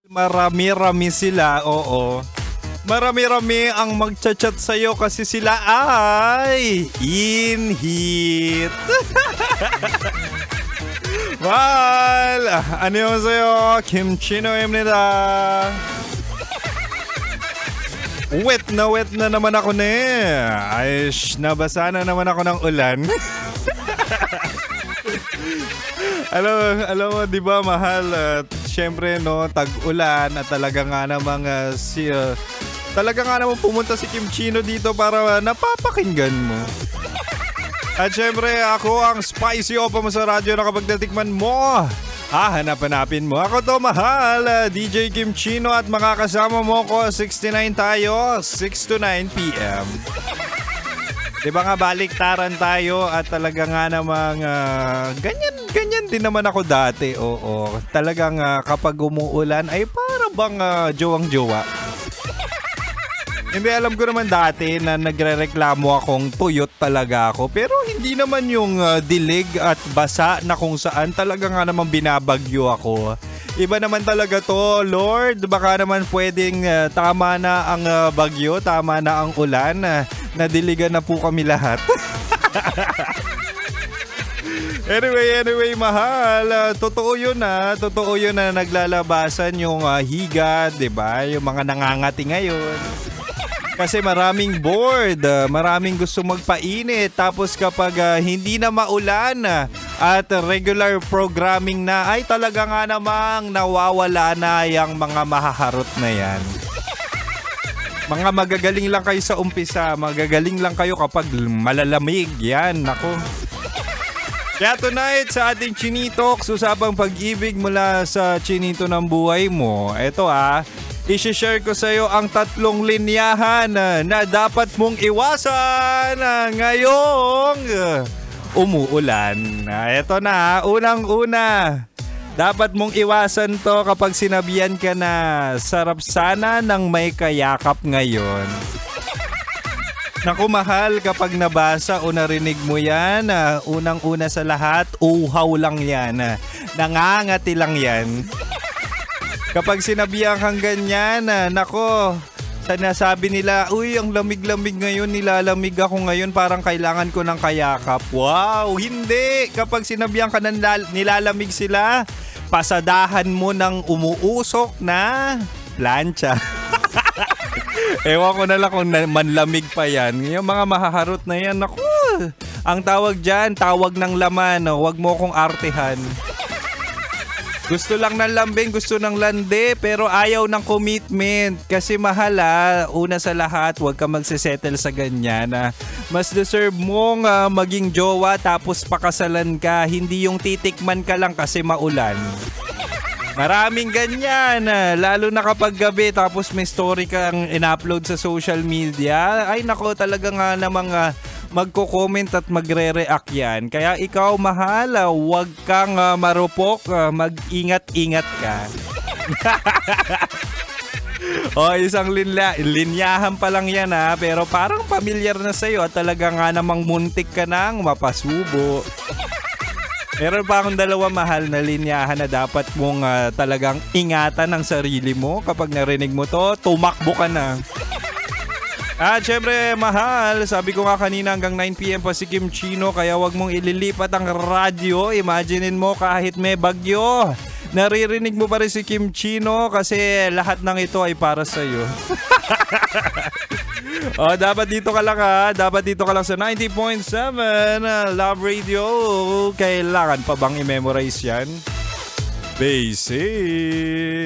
Marami-rami sila, oo. Marami-rami ang magchat-chat sa'yo kasi sila ay in heat. Well, 안녕하세요. 김치노입니다. Wet na naman ako Ay, nabasa na naman ako ng ulan. alam mo, di ba, mahal? Siyempre, no, tag-ulan at talaga nga namang pumunta si Kim Chino dito para napapakinggan mo. At syempre, ako ang spicy opa mo sa radyo na kapag natikman mo, hanap-hanapin mo. Ako to, mahal, DJ Kim Chino, at makakasama mo ko 69 tayo, 6 to 9 p.m. Diba nga, baliktaran tayo at talaga nga namang ganyan din naman ako dati. Oo, talagang kapag umuulan ay para bang jowang-jowa. Hindi, alam ko naman dati na nagrereklamo akong tuyot talaga ako. Pero hindi naman yung dilig at basa na kung saan talaga nga naman binabagyo ako. Iba naman talaga to, Lord. Baka naman pwedeng tama na ang bagyo, tama na ang ulan. Nadiligan na po kami lahat. Anyway, mahal. Totoo yun na naglalabasan yung higad, diba? Yung mga nangangati ngayon. Kasi maraming bored, maraming gusto magpainit. Tapos kapag hindi na maulan at regular programming na, ay talaga nga namang nawawala na yung mga mahaharot na yan. Mga magagaling lang kayo sa umpisa, magagaling lang kayo kapag malalamig. Yan, nako. Kaya tonight sa ating Chinitoks, usapang pag-ibig mula sa chinito ng buhay mo. Eto i-share ko sa iyo ang 3 linyahan na dapat mong iwasan ngayong umuulan. Ito na, unang-una. Dapat mong iwasan to kapag sinabihan ka na sarap sana ng may kayakap ngayon. Naku, mahal, kapag nabasa o narinig mo yan, unang-una sa lahat, uhaw lang yan. Nangangati lang yan. Kapag sinabihan kang ganyan, nako, sinasabi nila, uy, ang lamig-lamig ngayon, nilalamig ako ngayon, parang kailangan ko ng kayakap. Wow, hindi! Kapag sinabihan ka na nilalamig sila, pasadahan mo ng umuusok na plancha. Ewan ko na lang kung manlamig pa yan. Yung mga mahaharot na yan, naku, ang tawag dyan, tawag ng laman, huwag mo kong artehan. Gusto lang ng lambing, gusto ng lande, pero ayaw ng commitment. Kasi mahal una sa lahat, huwag ka magsisettle sa ganyan. Mas deserve mong maging jowa tapos pakasalan ka, hindi yung titikman ka lang kasi maulan. Maraming ganyan, lalo na kapag gabi tapos may story kang in-upload sa social media. Ay nako, talaga nga namang magko-comment at magre-react yan. Kaya ikaw, mahal, huwag kang marupok, mag-ingat-ingat ka. Isang linyahan pa lang yan pero parang pamilyar na sa'yo at talaga nga namang muntik ka nang mapasubo. Meron pa akong 2 mahal na linyahan na dapat mong talagang ingatan ang sarili mo. Kapag narinig mo to, tumakbo ka na. At syempre, mahal, sabi ko nga kanina hanggang 9 p.m. pa si Kim Chino, kaya wag mong ililipat ang radyo. Imaginein mo kahit may bagyo, naririnig mo pa rin si Kim Chino kasi lahat ng ito ay para sa'yo. Dapat dito ka lang dapat dito ka lang sa 90.7 Love Radio. Kailangan pa bang i-memorize yan? Basic.